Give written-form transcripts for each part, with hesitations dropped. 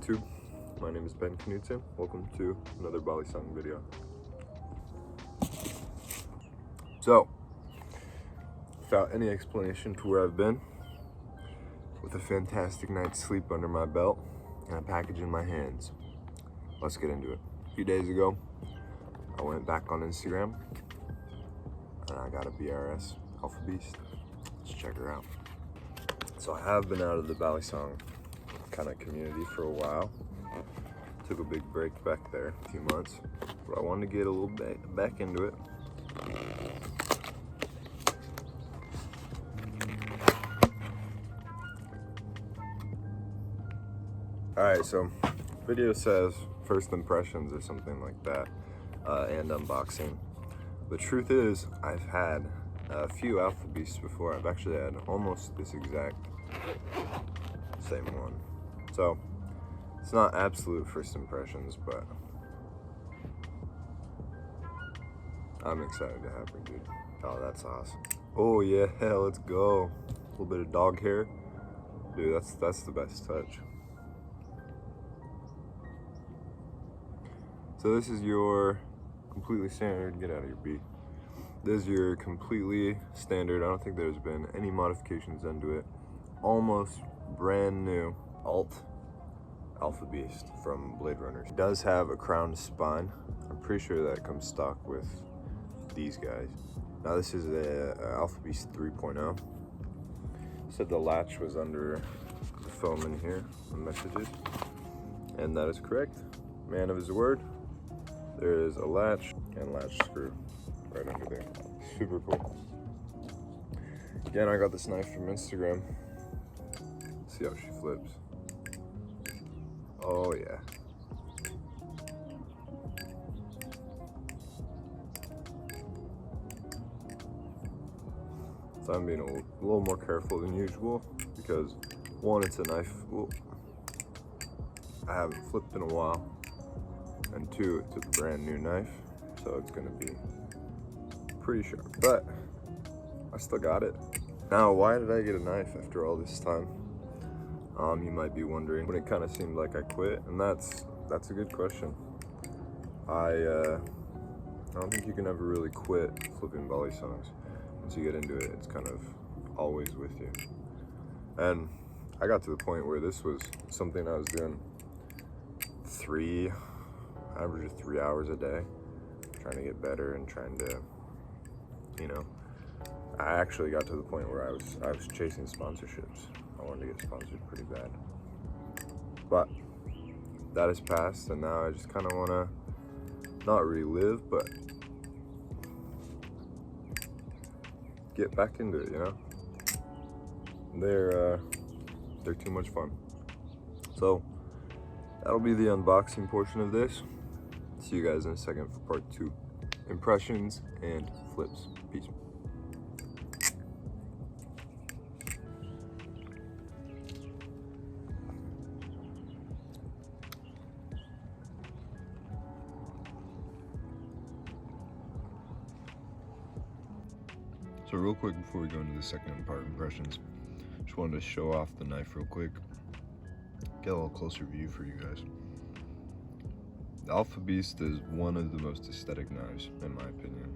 YouTube? My name is Ben Knudsen. Welcome to another Balisong video. So, without any explanation to where I've been, with a fantastic night's sleep under my belt and a package in my hands, let's get into it. A few days ago, I went back on Instagram and I got a BRS Alpha Beast. Let's check her out. So I have been out of the Balisong kind of community for a while. Took a big break back there, a few months, but I wanted to get a little bit back into it. Alright, so video says first impressions or something like that, and unboxing. The truth is, I've had a few Alpha Beasts before. I've actually had almost this exact same one. So, it's not absolute first impressions, but I'm excited to have her, dude. Oh, that's awesome. Oh yeah, let's go. A little bit of dog hair. Dude, that's the best touch. So this is your completely standard, get out of your beat. This is your completely standard, I don't think there's been any modifications done to it. Almost brand new alt Alpha Beast from BladeRunners. It does have a crowned spine. I'm pretty sure that comes stock with these guys. Now this is a Alpha Beast 3.0. Said the latch was under the foam in here, the messages. And that is correct. Man of his word. There is a latch and latch screw right under there. Super cool. Again, I got this knife from Instagram. See how she flips. Oh yeah. So I'm being a little more careful than usual because one, it's a knife. Ooh, I haven't flipped in a while. And two, it's a brand new knife, so it's gonna be pretty sharp, but I still got it. Now, why did I get a knife after all this time? You might be wondering, when it kind of seemed like I quit, and that's a good question. I don't think you can ever really quit flipping Balisongs. Once you get into it, it's kind of always with you. And I got to the point where this was something I was doing average of 3 hours a day, trying to get better and trying to, you know, I actually got to the point where I was chasing sponsorships. I wanted to get sponsored pretty bad. But that has passed, and now I just kind of want to not relive, but get back into it, you know? They're too much fun. So that'll be the unboxing portion of this. See you guys in a second for part 2. Impressions and flips. Peace. So real quick before we go into the second part, impressions, just wanted to show off the knife real quick. Get a little closer view for you guys. The Alpha Beast is one of the most aesthetic knives, in my opinion.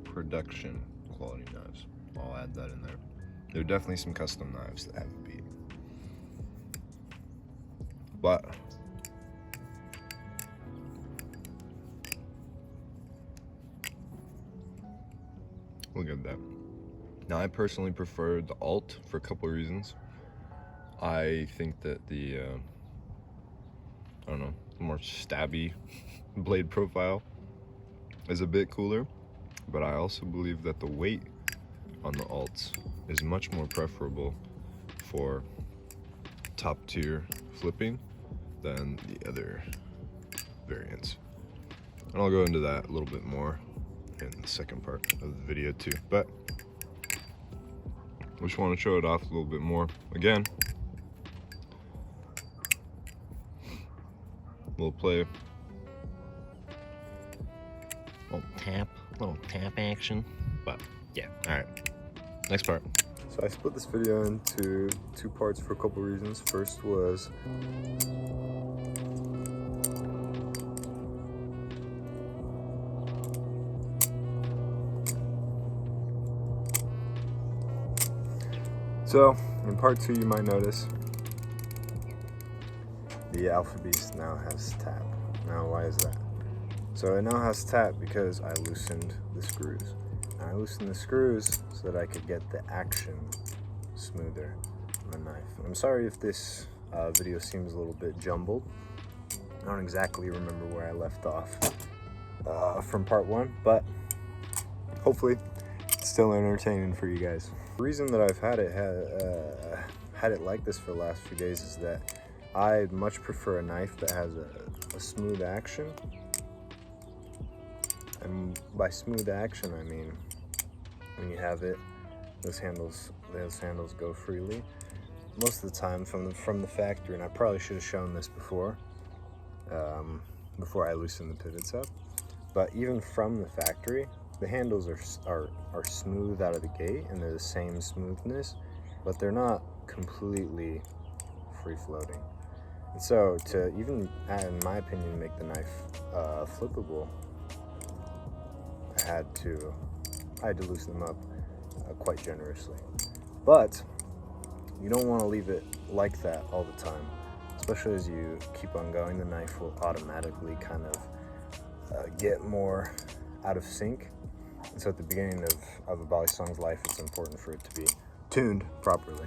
Production quality knives. I'll add that in there. There are definitely some custom knives that have a beat. But look at that. Now, I personally prefer the alt for a couple of reasons. I think that the, I don't know, more stabby blade profile is a bit cooler, but I also believe that the weight on the alts is much more preferable for top tier flipping than the other variants. And I'll go into that a little bit more in the second part of the video too, but I just want to show it off a little bit more. Again, we'll play little tap action, but yeah, all right, next part. So I split this video into two parts for a couple reasons. First was in part 2 you might notice the Alpha Beast now has tap. Now why is that? So it now has tap because I loosened the screws. I loosened the screws so that I could get the action smoother on the knife. I'm sorry if this video seems a little bit jumbled. I don't exactly remember where I left off from part 1, but hopefully it's still entertaining for you guys. The reason that I've had it like this for the last few days is that I much prefer a knife that has a smooth action. And by smooth action, I mean when you have it, those handles go freely. Most of the time from the factory, and I probably should have shown this before I loosened the pivots up. But even from the factory, the handles are smooth out of the gate, and they're the same smoothness, but they're not completely free floating. And so to even, in my opinion, make the knife flippable, I had to loosen them up quite generously. But you don't want to leave it like that all the time, especially as you keep on going. The knife will automatically kind of get more out of sync. And so at the beginning of a Balisong's life, it's important for it to be tuned properly.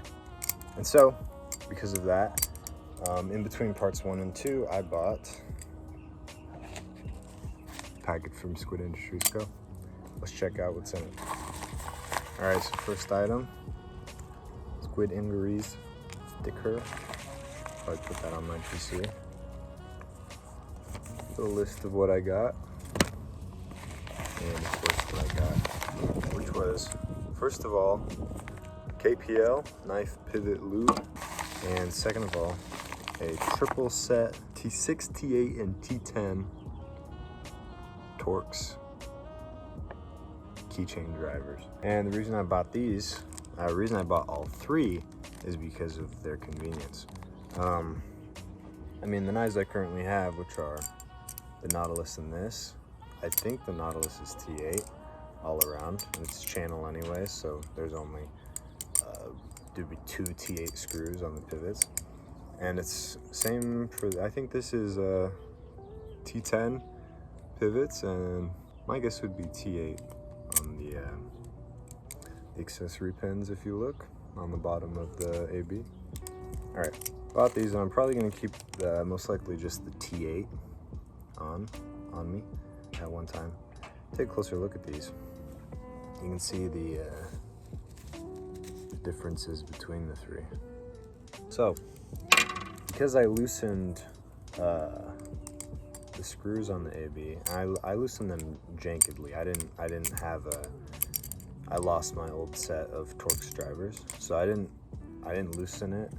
And so because of that, in between parts 1 and 2, I bought a packet from Squid Industries Co. Let's check out what's in it. All right, so first item, Squid Industries sticker. I'll put that on my PC. A list of what I got. And of course what I got, which was, first of all, KPL knife pivot lube, and second of all, a triple set T6, T8, and T10 Torx keychain drivers. And the reason I bought these, the reason I bought all 3 is because of their convenience. I mean, the knives I currently have, which are the Nautilus and this, I think the Nautilus is T8 all around, and it's channel anyway, so there's only there'd be 2 T8 screws on the pivots, and it's same for, I think this is T10 pivots, and my guess would be T8 on the accessory pins if you look on the bottom of the AB. All right, bought these, and I'm probably going to keep most likely just the T8 on me at one time. Take a closer look at these. You can see the differences between the 3. So, because I loosened the screws on the AB, I loosened them jankedly. I didn't have I lost my old set of Torx drivers, so I didn't loosen it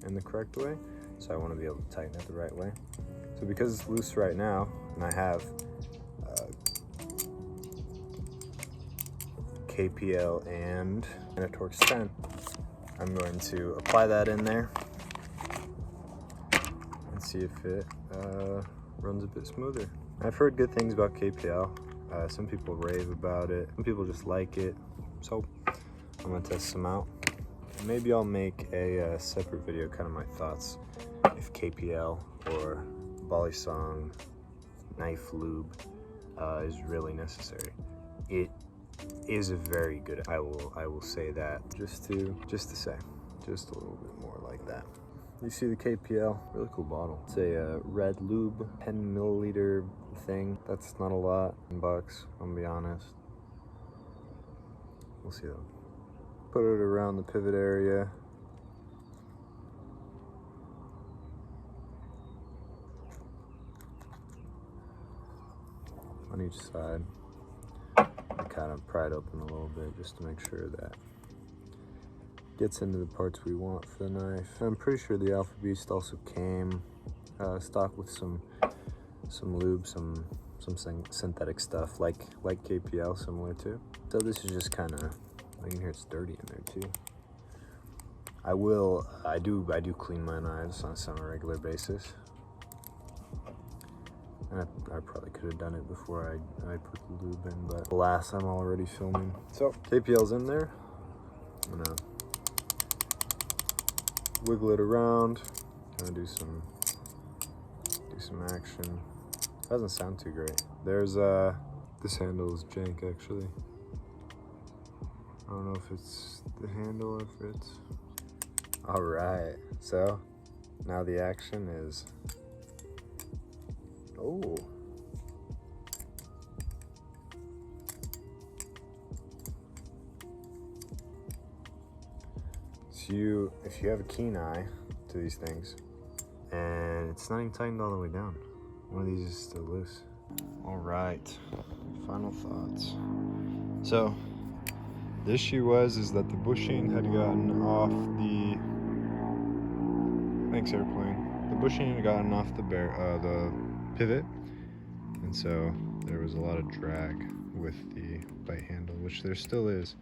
in the correct way. So I want to be able to tighten it the right way. So because it's loose right now, and I have KPL and a Torx 10, I'm going to apply that in there and see if it runs a bit smoother. I've heard good things about KPL. Some people rave about it, some people just like it, so I'm gonna test some out. Maybe I'll make a separate video, kind of my thoughts, if KPL or Balisong knife lube is really necessary. It is a very good, I will say that, just to say, just a little bit more like that. You see the KPL, really cool bottle. It's a red lube, 10 milliliter thing. That's not a lot, $10, I'm gonna be honest. We'll see though. Put it around the pivot area. On each side. I kind of pry it open a little bit just to make sure that gets into the parts we want for the knife. I'm pretty sure the Alpha Beast also came stocked with some lube, some synthetic stuff like KPL, similar to. So this is just kind of, you can hear it's dirty in there too. I do clean my knives on a semi-regular basis. And I probably could have done it before I put the lube in, but alas, I'm already filming. So KPL's in there. I'm gonna wiggle it around, kind of do some action. Doesn't sound too great. There's this handle is jank actually. I don't know if it's the handle or if it's. All right, so now the action is. Oh. So if you have a keen eye to these things, and it's not even tightened all the way down. One of these is still loose. All right, final thoughts. So the issue is that the bushing had gotten off the. Thanks, airplane. The bushing had gotten off the pivot, and so there was a lot of drag with the bite handle, which there still is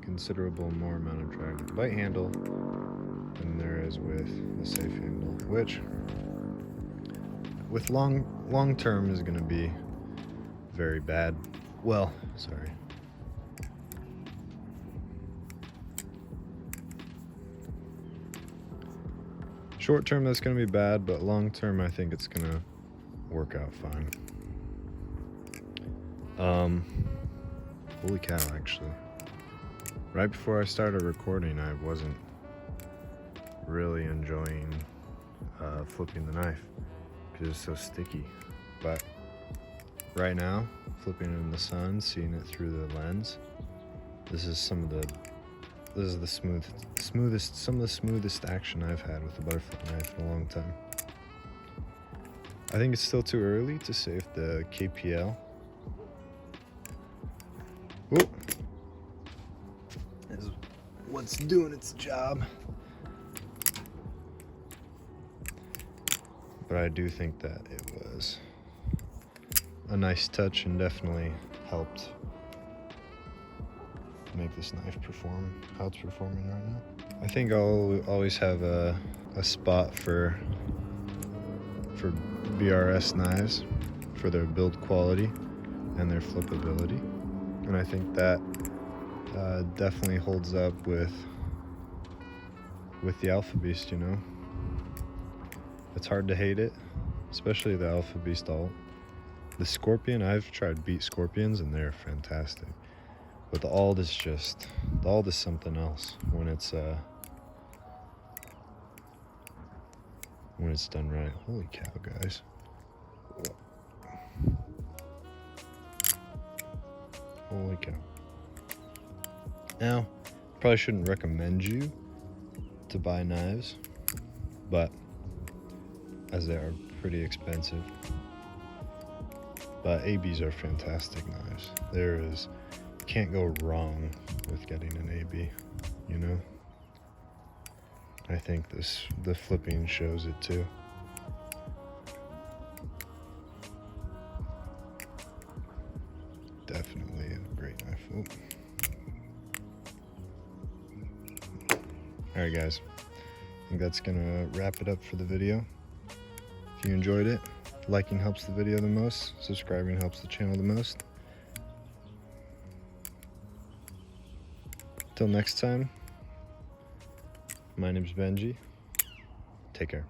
considerable more amount of drag with the bite handle than there is with the safe handle, which with long term is going to be very bad. Well, sorry. Short term that's going to be bad, but long term I think it's going to work out fine. Holy cow, actually. Right before I started recording, I wasn't really enjoying flipping the knife because it's so sticky. But right now, flipping it in the sun, seeing it through the lens, this is some of the smoothest action I've had with a butterfly knife in a long time. I think it's still too early to say if the KPL is what's doing its job. But I do think that it was a nice touch and definitely helped make this knife perform how it's performing right now. I think I'll always have a spot for BRS knives for their build quality and their flippability, and I think that definitely holds up with the Alpha Beast. You know, it's hard to hate it, especially the Alpha Beast alt. The Scorpion, I've tried beat Scorpions and they're fantastic. But the alt is something else when it's done right. Holy cow, guys. Holy cow. Now, probably shouldn't recommend you to buy knives, but as they are pretty expensive. But ABs are fantastic knives. Can't go wrong with getting an AB, you know? I think the flipping shows it too. Definitely a great knife. Alright guys, I think that's gonna wrap it up for the video. If you enjoyed it, liking helps the video the most, subscribing helps the channel the most. Till next time, my name's Benji. Take care.